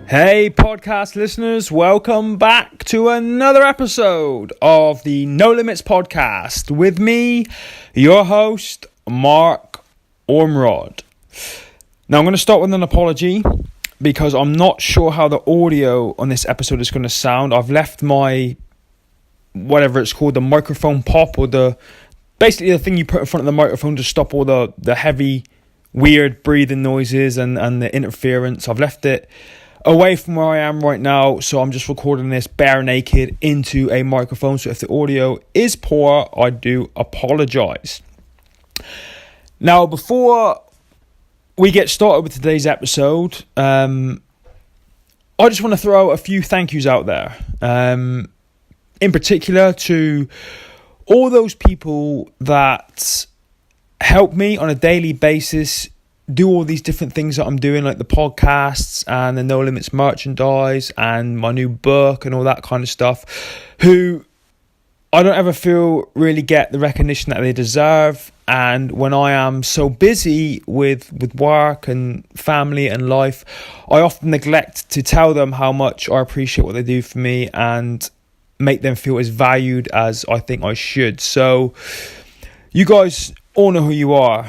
Hey podcast listeners, welcome back to another episode of the No Limits podcast with me, your host, Mark Ormrod. Now I'm going to start with an apology because I'm not sure how the audio on this episode is going to sound. I've left my, whatever it's called, the microphone pop, or basically the thing you put in front of the microphone to stop all the heavy, weird breathing noises and the interference. I've left it away from where I am right now, so I'm just recording this bare naked into a microphone. So if the audio is poor, I do apologize. Now, before we get started with today's episode, I just want to throw a few thank yous out there, in particular to all those people that help me on a daily basis do all these different things that I'm doing, like the podcasts and the No Limits merchandise and my new book and all that kind of stuff, who I don't ever feel really get the recognition that they deserve. And when I am so busy with work and family and life, I often neglect to tell them how much I appreciate what they do for me and make them feel as valued as I think I should. So you guys all know who you are.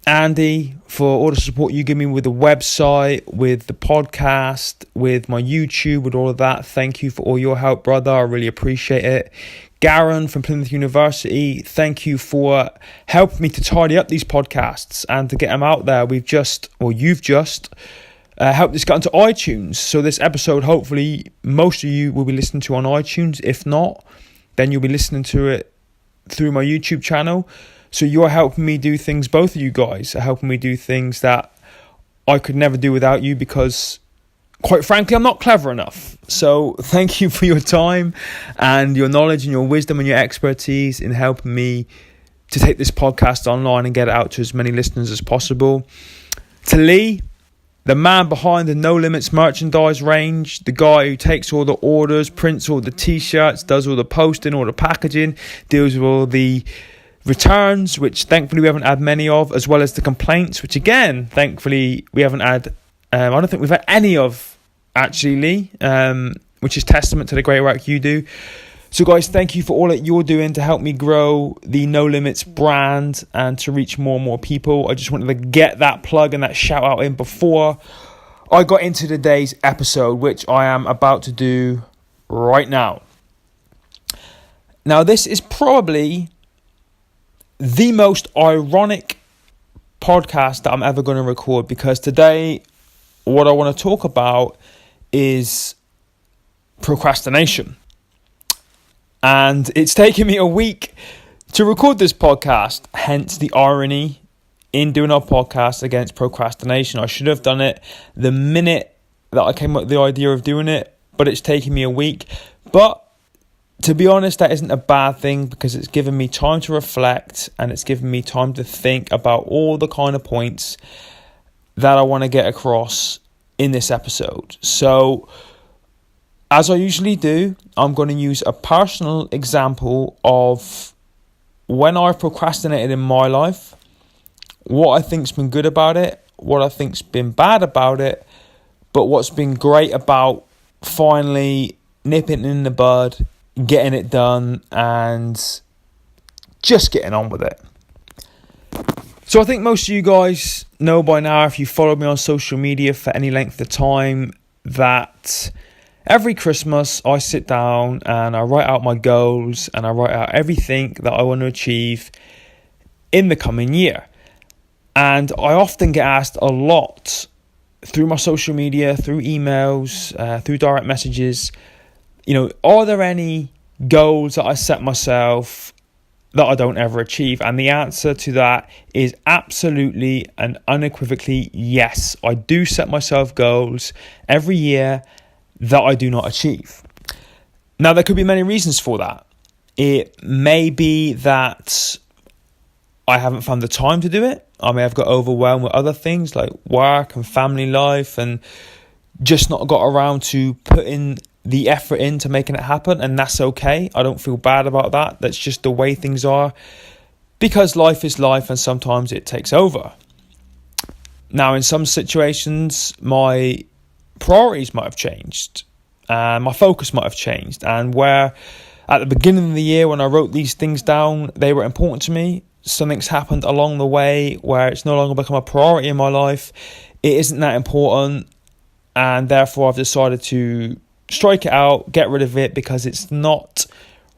Andy, for all the support you give me with the website, with the podcast, with my YouTube, with all of that. Thank you for all your help, brother. I really appreciate it. Garen from Plymouth University, thank you for helping me to tidy up these podcasts and to get them out there. You've just helped this get onto iTunes. So this episode, hopefully, most of you will be listening to on iTunes. If not, then you'll be listening to it through my YouTube channel. So you're helping me do things, both of you guys are helping me do things that I could never do without you because, quite frankly, I'm not clever enough. So thank you for your time and your knowledge and your wisdom and your expertise in helping me to take this podcast online and get it out to as many listeners as possible. To Lee, the man behind the No Limits merchandise range, the guy who takes all the orders, prints all the t-shirts, does all the posting, all the packaging, deals with all the returns, which thankfully we haven't had many of, as well as the complaints, which again, thankfully we haven't had, I don't think we've had any of, actually, Lee, which is testament to the great work you do. So guys, thank you for all that you're doing to help me grow the No Limits brand and to reach more and more people. I just wanted to get that plug and that shout out in before I got into today's episode, which I am about to do right now. Now, this is probably the most ironic podcast that I'm ever going to record, because today what I want to talk about is procrastination. And it's taken me a week to record this podcast, hence the irony in doing our podcast against procrastination. I should have done it the minute that I came up with the idea of doing it, but it's taken me a week. But to be honest, that isn't a bad thing, because it's given me time to reflect and it's given me time to think about all the kind of points that I want to get across in this episode. So, as I usually do, I'm going to use a personal example of when I've procrastinated in my life, what I think's been good about it, what I think's been bad about it, but what's been great about finally nipping it in the bud, getting it done and just getting on with it. So I think most of you guys know by now, if you followed me on social media for any length of time, that every Christmas I sit down and I write out my goals and I write out everything that I want to achieve in the coming year. And I often get asked a lot through my social media, through emails, through direct messages, are there any goals that I set myself that I don't ever achieve? And the answer to that is absolutely and unequivocally yes. I do set myself goals every year that I do not achieve. Now, there could be many reasons for that. It may be that I haven't found the time to do it. I may have got overwhelmed with other things like work and family life and just not got around to putting the effort into making it happen, and that's okay. I don't feel bad about that. That's just the way things are, because life is life and sometimes it takes over. Now, in some situations, my priorities might have changed, and my focus might have changed. And where at the beginning of the year when I wrote these things down, they were important to me, something's happened along the way where it's no longer become a priority in my life. It isn't that important, and therefore I've decided to strike it out, get rid of it, because it's not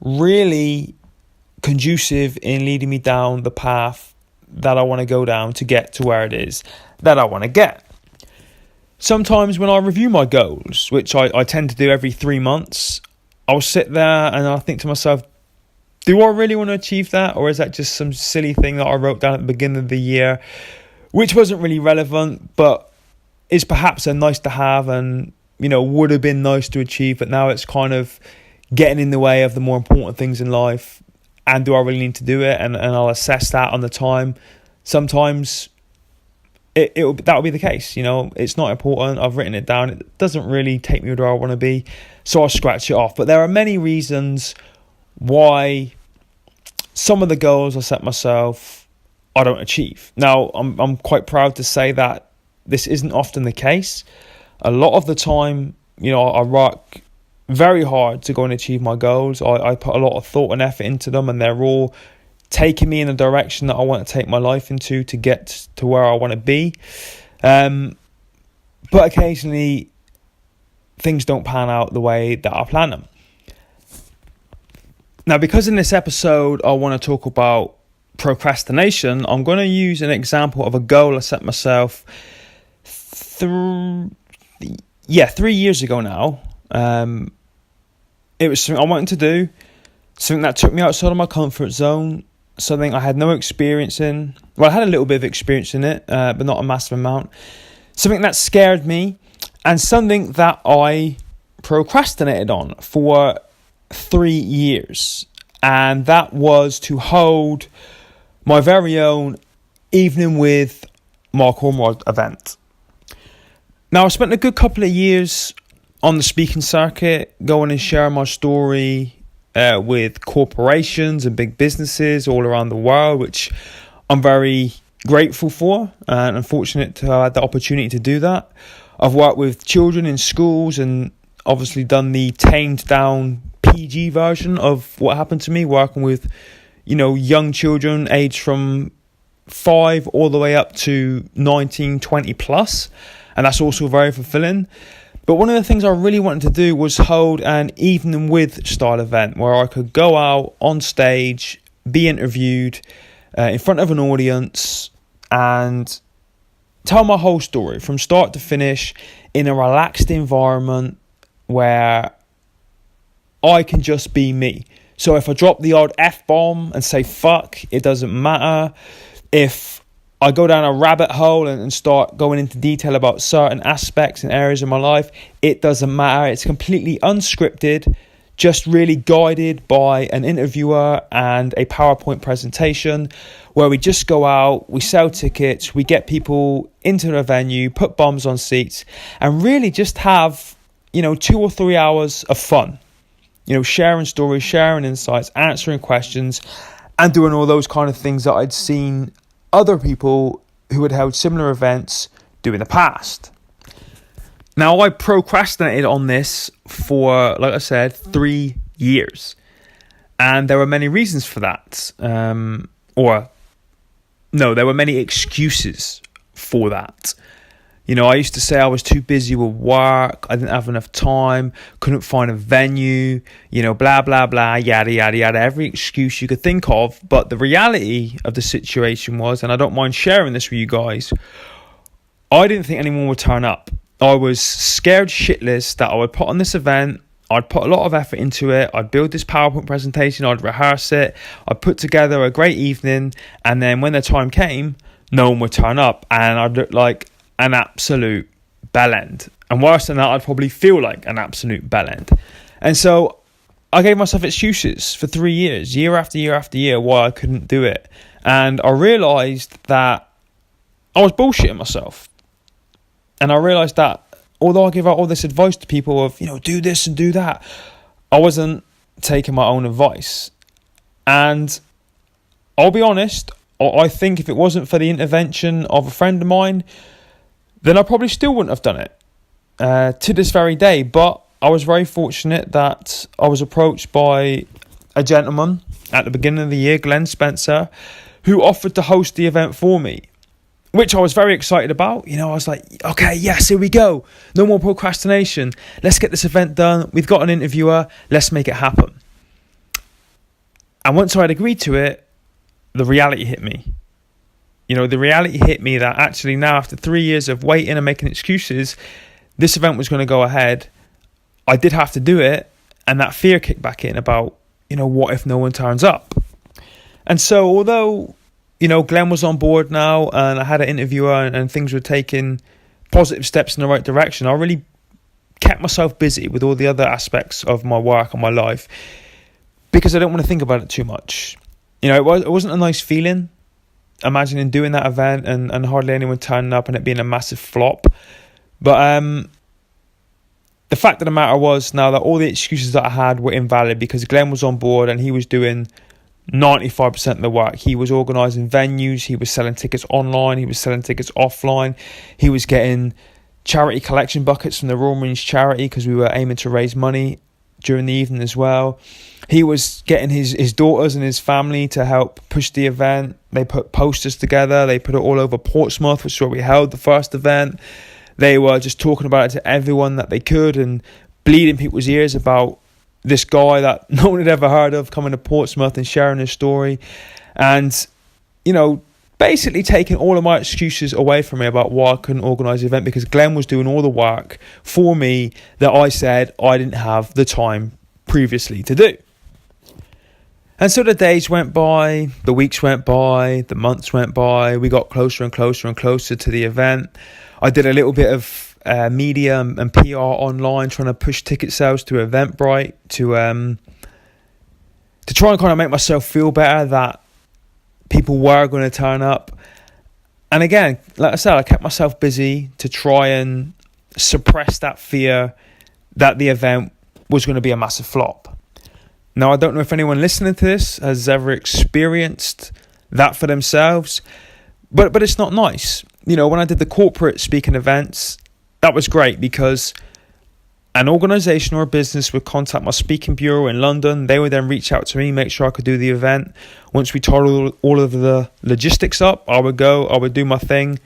really conducive in leading me down the path that I want to go down to get to where it is that I want to get. Sometimes when I review my goals, which I tend to do every 3 months, I'll sit there and I'll think to myself, do I really want to achieve that? Or is that just some silly thing that I wrote down at the beginning of the year, which wasn't really relevant, but is perhaps a nice to have and, would have been nice to achieve, but now it's kind of getting in the way of the more important things in life. And do I really need to do it? And I'll assess that on the time. Sometimes that'll be the case. It's not important. I've written it down. It doesn't really take me where I want to be, so I'll scratch it off. But there are many reasons why some of the goals I set myself I don't achieve. Now, I'm quite proud to say that this isn't often the case. A lot of the time, I work very hard to go and achieve my goals. I put a lot of thought and effort into them, and they're all taking me in the direction that I want to take my life into to get to where I want to be. But occasionally, things don't pan out the way that I plan them. Now, because in this episode, I want to talk about procrastination, I'm going to use an example of a goal I set myself 3 years ago now. It was something I wanted to do, something that took me outside of my comfort zone, something I had no experience in. Well, I had a little bit of experience in it, but not a massive amount. Something that scared me, and something that I procrastinated on for 3 years. And that was to hold my very own Evening with Mark Ormrod event. Now, I spent a good couple of years on the speaking circuit, going and sharing my story with corporations and big businesses all around the world, which I'm very grateful for and unfortunate to have had the opportunity to do that. I've worked with children in schools and obviously done the tamed down PG version of what happened to me, working with, young children aged from 5 all the way up to 19, 20 plus. And that's also very fulfilling. But one of the things I really wanted to do was hold an Evening with style event where I could go out on stage, be interviewed in front of an audience and tell my whole story from start to finish in a relaxed environment where I can just be me. So if I drop the odd F-bomb and say fuck, it doesn't matter. If I go down a rabbit hole and start going into detail about certain aspects and areas of my life, it doesn't matter. It's completely unscripted, just really guided by an interviewer and a PowerPoint presentation where we just go out, we sell tickets, we get people into the venue, put bombs on seats, and really just have, 2 or 3 hours of fun. Sharing stories, sharing insights, answering questions, and doing all those kind of things that I'd seen other people who had held similar events do in the past. Now, I procrastinated on this for, like I said, 3 years. And there were many reasons for that. There were many excuses for that. I used to say I was too busy with work, I didn't have enough time, couldn't find a venue, blah, blah, blah, yada, yada, yada, every excuse you could think of. But the reality of the situation was, and I don't mind sharing this with you guys, I didn't think anyone would turn up. I was scared shitless that I would put on this event, I'd put a lot of effort into it, I'd build this PowerPoint presentation, I'd rehearse it, I'd put together a great evening, and then when the time came, no one would turn up, and I'd look like an absolute bellend. And worse than that, I'd probably feel like an absolute bellend. And so I gave myself excuses for 3 years, year after year after year, why I couldn't do it. And I realised that I was bullshitting myself. And I realised that although I give out all this advice to people of, do this and do that, I wasn't taking my own advice. And I'll be honest, I think if it wasn't for the intervention of a friend of mine, then I probably still wouldn't have done it. to this very day. But I was very fortunate that I was approached by a gentleman at the beginning of the year, Glenn Spencer, who offered to host the event for me, which I was very excited about. I was like, okay, yes, here we go. No more procrastination. Let's get this event done. We've got an interviewer. Let's make it happen. And once I had agreed to it, the reality hit me. The reality hit me that actually now, after 3 years of waiting and making excuses, this event was going to go ahead. I did have to do it. And that fear kicked back in about, what if no one turns up? And so although, Glenn was on board now and I had an interviewer and things were taking positive steps in the right direction, I really kept myself busy with all the other aspects of my work and my life because I don't want to think about it too much. It wasn't a nice feeling imagining doing that event and hardly anyone turning up and it being a massive flop. But the fact of the matter was now that all the excuses that I had were invalid because Glenn was on board and he was doing 95% of the work. He was organising venues, he was selling tickets online, he was selling tickets offline, he was getting charity collection buckets from the Royal Marines charity because we were aiming to raise money during the evening as well. He was getting his daughters and his family to help push the event. They put posters together, they put it all over Portsmouth, which is where we held the first event. They were just talking about it to everyone that they could and bleeding people's ears about this guy that no one had ever heard of coming to Portsmouth and sharing his story. And, basically taking all of my excuses away from me about why I couldn't organise the event because Glenn was doing all the work for me that I said I didn't have the time previously to do. And so the days went by, the weeks went by, the months went by. We got closer and closer and closer to the event. I did a little bit of media and PR online, trying to push ticket sales to Eventbrite to try and kind of make myself feel better that people were going to turn up. And again, like I said, I kept myself busy to try and suppress that fear that the event was going to be a massive flop. Now, I don't know if anyone listening to this has ever experienced that for themselves, but it's not nice. When I did the corporate speaking events, that was great because an organisation or a business would contact my speaking bureau in London. They would then reach out to me, make sure I could do the event. Once we tied all of the logistics up, I would go, I would do my thing,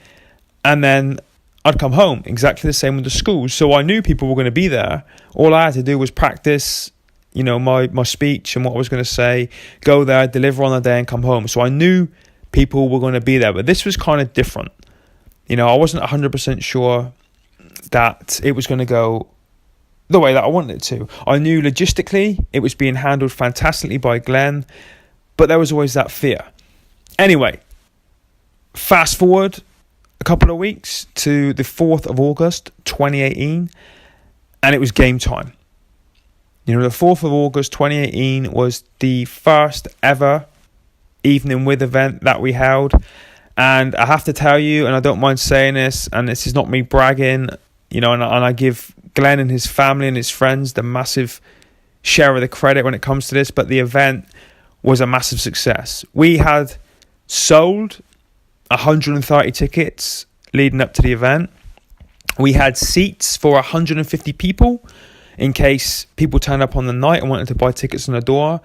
and then I'd come home. Exactly the same with the schools. So I knew people were going to be there. All I had to do was practice, my speech and what I was going to say, go there, deliver on the day and come home. So I knew people were going to be there. But this was kind of different. I wasn't 100% sure that it was going to go the way that I wanted it to. I knew logistically it was being handled fantastically by Glenn, but there was always that fear. Anyway, fast forward a couple of weeks to the 4th of August, 2018, and it was game time. The 4th of August, 2018 was the first ever Evening With event that we held. And I have to tell you, and I don't mind saying this, and this is not me bragging, and I give Glenn and his family and his friends the massive share of the credit when it comes to this, but the event was a massive success. We had sold 130 tickets leading up to the event. We had seats for 150 people in case people turned up on the night and wanted to buy tickets on the door.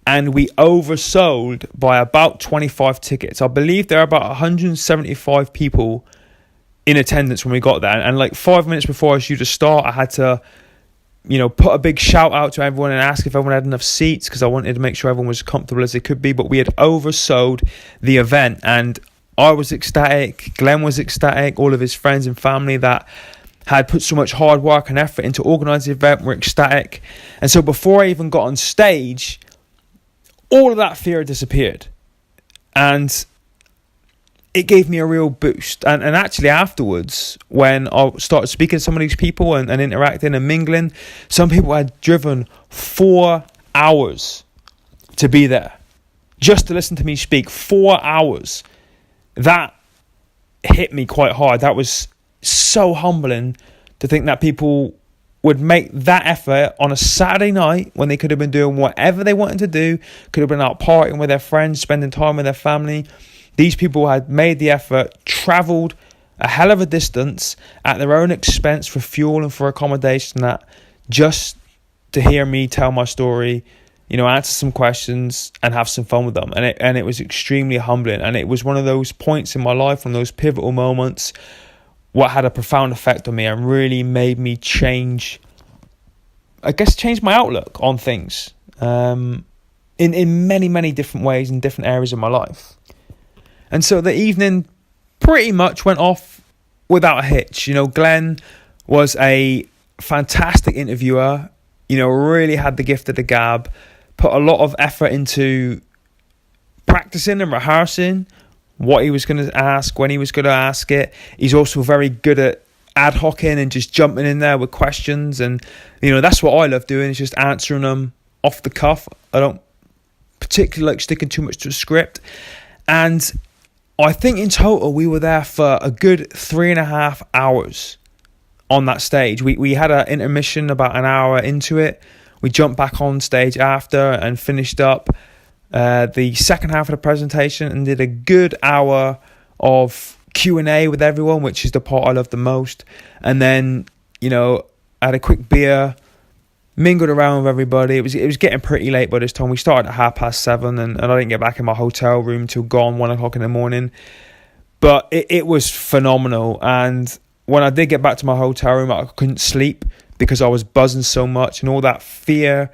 And we oversold by about 25 tickets. I believe there are about 175 people in attendance when we got there. And like 5 minutes before I was due to start, I had to, put a big shout out to everyone and ask if everyone had enough seats because I wanted to make sure everyone was as comfortable as they could be. But we had oversold the event and I was ecstatic. Glenn was ecstatic. All of his friends and family that had put so much hard work and effort into organising the event were ecstatic. And so before I even got on stage, all of that fear disappeared and it gave me a real boost. And actually afterwards, when I started speaking to some of these people and interacting and mingling, some people had driven 4 hours to be there just to listen to me speak. 4 hours. That hit me quite hard. That was so humbling to think that people would make that effort on a Saturday night when they could have been doing whatever they wanted to do, could have been out partying with their friends, spending time with their family. These people had made the effort, travelled a hell of a distance at their own expense for fuel and for accommodation, that just to hear me tell my story, answer some questions and have some fun with them. And it was extremely humbling. And it was one of those points in my life, one of those pivotal moments, what had a profound effect on me and really made me change my outlook on things in many, many different ways in different areas of my life. And so the evening pretty much went off without a hitch. Glenn was a fantastic interviewer, really had the gift of the gab, put a lot of effort into practicing and rehearsing what he was going to ask, when he was going to ask it. He's also very good at ad hocing and just jumping in there with questions. And, that's what I love doing, is just answering them off the cuff. I don't particularly like sticking too much to a script. And I think in total we were there for a good 3.5 hours on that stage. We had an intermission about an hour into it. We jumped back on stage after and finished up the second half of the presentation and did a good hour of Q&A with everyone, which is the part I love the most. And then, had a quick beer, mingled around with everybody. It was getting pretty late by this time. We started at 7:30 and I didn't get back in my hotel room till gone 1 o'clock in the morning. But it was phenomenal. And when I did get back to my hotel room, I couldn't sleep because I was buzzing so much, and all that fear,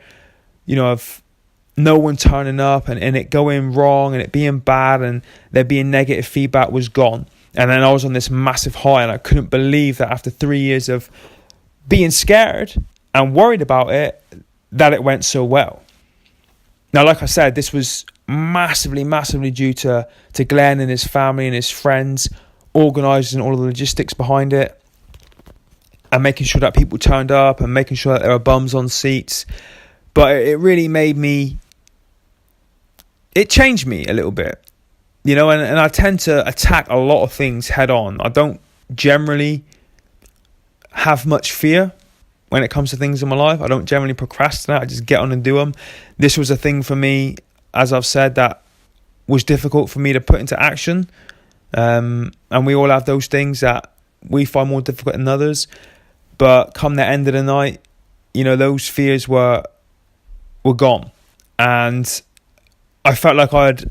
of no one turning up and it going wrong and it being bad and there being negative feedback was gone. And then I was on this massive high, and I couldn't believe that after 3 years of being scared and worried about it, that it went so well. Now, like I said, this was massively, massively due to Glenn and his family and his friends organising all the logistics behind it and making sure that people turned up and making sure that there were bums on seats. But it really it changed me a little bit, and I tend to attack a lot of things head on. I don't generally have much fear when it comes to things in my life. I don't generally procrastinate. I just get on and do them. This was a thing for me, as I've said, that was difficult for me to put into action. And we all have those things that we find more difficult than others. But come the end of the night, those fears were gone. And I felt like I had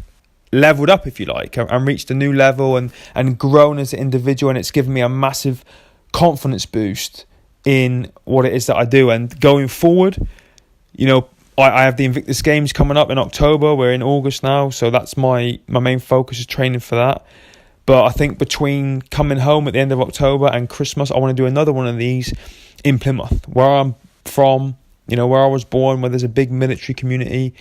leveled up, if you like, and reached a new level and grown as an individual. And it's given me a massive confidence boost in what it is that I do. And going forward, I have the Invictus Games coming up in October. We're in August now, so that's my main focus is training for that. But I think between coming home at the end of October and Christmas, I want to do another one of these in Plymouth, where I'm from, where I was born, where there's a big military community,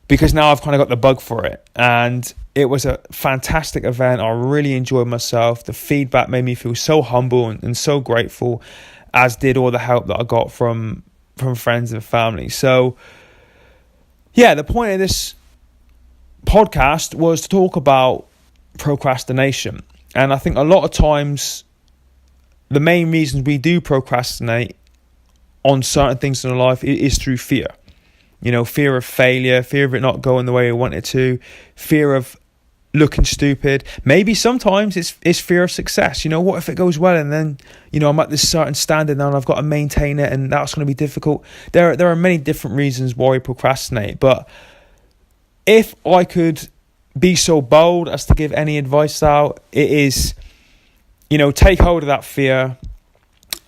because now I've kind of got the bug for it. And it was a fantastic event. I really enjoyed myself. The feedback made me feel so humble and so grateful, as did all the help that I got from friends and family. So, yeah, the point of this podcast was to talk about procrastination. And I think a lot of times the main reasons we do procrastinate on certain things in our life is through fear. Fear of failure, fear of it not going the way we want it to, fear of looking stupid. Maybe sometimes it's fear of success. What if it goes well and then, I'm at this certain standard now and I've got to maintain it, and that's going to be difficult. There are many different reasons why we procrastinate. But if I could be so bold as to give any advice out, it is, take hold of that fear,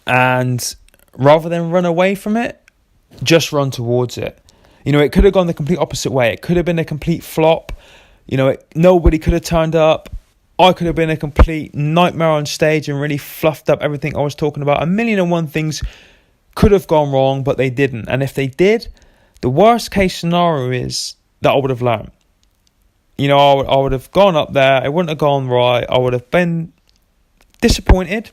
and rather than run away from it, just run towards it. It could have gone the complete opposite way. It could have been a complete flop. Nobody could have turned up. I could have been a complete nightmare on stage and really fluffed up everything I was talking about. 1,000,001 things could have gone wrong, but they didn't. And if they did, the worst case scenario is that I would have learned. I would have gone up there. It wouldn't have gone right. I would have been disappointed.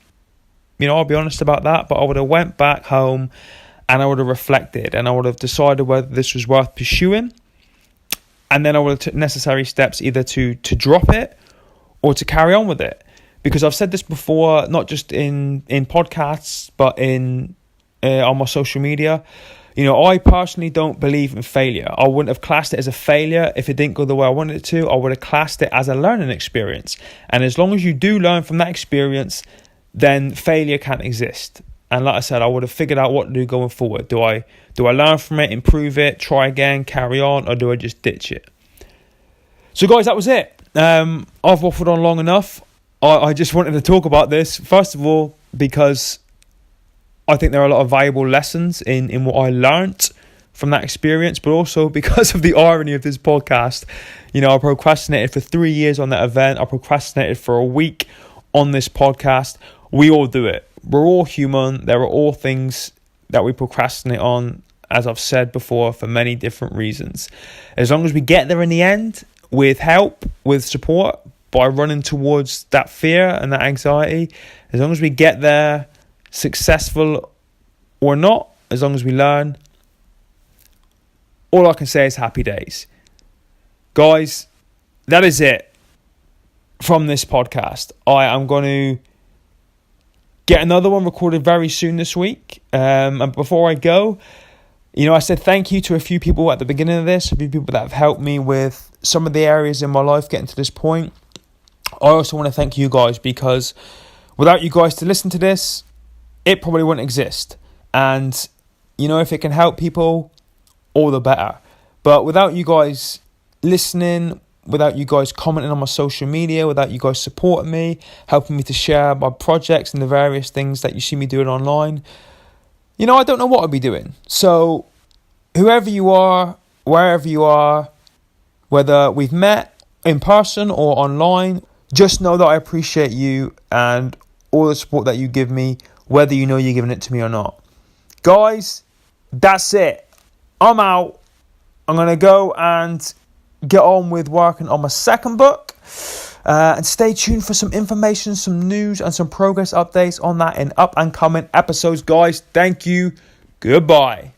I'll be honest about that. But I would have went back home and I would have reflected, and I would have decided whether this was worth pursuing. And then I would have took necessary steps either to drop it or to carry on with it. Because I've said this before, not just in podcasts, but on my social media. I personally don't believe in failure. I wouldn't have classed it as a failure if it didn't go the way I wanted it to. I would have classed it as a learning experience. And as long as you do learn from that experience, then failure can't exist. And like I said, I would have figured out what to do going forward. Do I learn from it, improve it, try again, carry on, or do I just ditch it? So guys, that was it. I've waffled on long enough. I just wanted to talk about this, first of all, because I think there are a lot of valuable lessons in what I learnt from that experience, but also because of the irony of this podcast. I procrastinated for 3 years on that event. I procrastinated for a week on this podcast. We all do it. We're all human. There are all things that we procrastinate on, as I've said before, for many different reasons. As long as we get there in the end, with help, with support, by running towards that fear and that anxiety, as long as we get there, successful or not, as long as we learn, all I can say is happy days. Guys, that is it from this podcast. I am going to get another one recorded very soon this week. And before I go, I said thank you to a few people at the beginning of this, a few people that have helped me with some of the areas in my life getting to this point. I also want to thank you guys, because without you guys to listen to this, it probably wouldn't exist. And, if it can help people, all the better. But without you guys listening, without you guys commenting on my social media, without you guys supporting me, helping me to share my projects and the various things that you see me doing online, I don't know what I'd be doing. So whoever you are, wherever you are, whether we've met in person or online, just know that I appreciate you and all the support that you give me, whether you're giving it to me or not. Guys, that's it. I'm out. I'm going to go and get on with working on my second book. And stay tuned for some information, some news, and some progress updates on that in up and coming episodes. Guys, thank you. Goodbye.